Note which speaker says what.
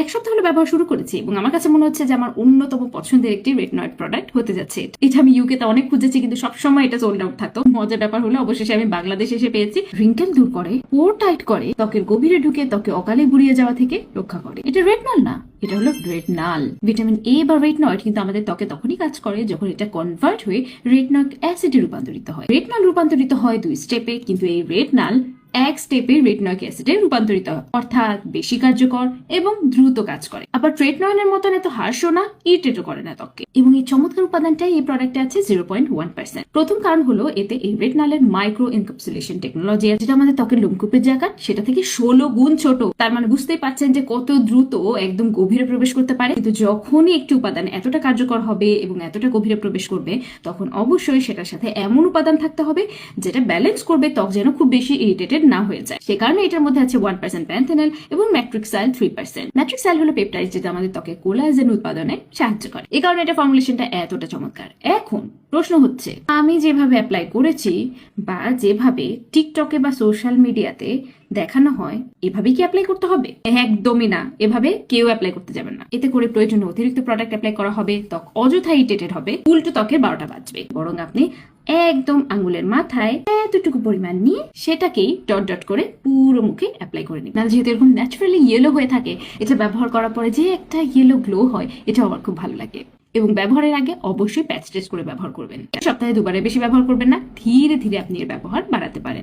Speaker 1: এক সপ্তাহ হলো ব্যবহার শুরু করেছি এবং আমার কাছে মনে হচ্ছে যে আমার অন্যতম পছন্দের একটি রেটনয়েড প্রোডাক্ট হতে যাচ্ছে। এটা আমি ইউকে তে অনেক খুঁজেছি কিন্তু সবসময় এটা সোল্ড আউট থাকতো। মজার ব্যাপার হলো অবশেষে আমি বাংলাদেশে এসে পেয়েছি। রিঙ্কেল দূর করে, পোর টাইট করে, ত্বকের গভীরে ঢুকে ত্বকে অকালে গুড়িয়ে যাওয়া থেকে রক্ষা করে। এটা রেটনল না, এটা হলো রেটনাল। ভিটামিন এ বা রেটনয়েড কিন্তু আমাদের ত্বকে তখনই কাজ করে যখন এটা কনভার্ট হয়ে রেটনয়িক অ্যাসিডে রূপান্তরিত হয়। রেটনল রূপান্তরিত হয় 2 স্টেপে, কিন্তু এই রেটনাল এক স্টেপে রেটনয়িক অ্যাসিডে রূপান্তরিত হয়, অর্থাৎ বেশি কার্যকর এবং দ্রুত কাজ করে। আবার ট্রেটনয়েলের মতন এত হার্শও না, ইরিটেটও করে না ত্বককে। এবং এই চমৎকার উপাদানটাই এই প্রোডাক্টে আছে 0.1%। প্রথম কারণ হলো এতে এই রেটনালের মাইক্রো এনক্যাপসুলেশন টেকনোলজি আছে, যেটা আমাদের ত্বকের লোমকূপের জায়গা সেটা থেকে 16 গুণ ছোট। তার মানে বুঝতেই পারছেন যে কত দ্রুত একদম গভীরে প্রবেশ করতে পারে। কিন্তু যখনই একটি উপাদান এতটা কার্যকর হবে এবং এতটা গভীরে প্রবেশ করবে, তখন অবশ্যই সেটার সাথে এমন উপাদান থাকতে হবে যেটা ব্যালেন্স করবে ত্বক যেন খুব বেশি ইরিটেটেড না হয়ে যায়। সে কারণে এটার মধ্যে আছে 1% প্যান্থেনল এবং ম্যাট্রিক্সাইল 3%। ম্যাট্রিক্সাইল হলো পেপটাইড যেটা আমাদের ত্বকে কোলাজেন উৎপাদনে সাহায্য করে। এই কারণে এটা ফর্মুলেশনটা এতটা চমৎকার। এখন প্রশ্ন হচ্ছে, আমি যেভাবে অ্যাপ্লাই করেছি বা যেভাবে টিকটকে বা সোশ্যাল মিডিয়াতে দেখানো হয় এভাবেই কি অ্যাপ্লাই করতে হবে? একদমই না, এভাবে কেউ অ্যাপ্লাই করতে যাবেন না। এতে করে প্রয়োজনীয় অতিরিক্ত প্রোডাক্ট অ্যাপ্লাই করা হবে, ত্বক অযথা ইরিটেটেড হবে, উল্টো ত্বকের 12টা বাজবে। বরং আপনি একদম আঙ্গুলের মাথায় এতটুকু পরিমাণ নিয়ে সেটাকেই ডট ডট করে পুরো মুখে অ্যাপ্লাই করে নিন। না যেহেতু এরকম ন্যাচারালি ইয়েলো হয়ে থাকে, এটা ব্যবহার করার পরে যে একটা ইয়েলো গ্লো হয়, এটা আমার খুব ভালো লাগে। এবং ব্যবহারের আগে অবশ্যই প্যাচ টেস্ট করে ব্যবহার করবেন। সপ্তাহে 2বারের বেশি ব্যবহার করবেন না, ধীরে ধীরে আপনি এর ব্যবহার বাড়াতে পারেন।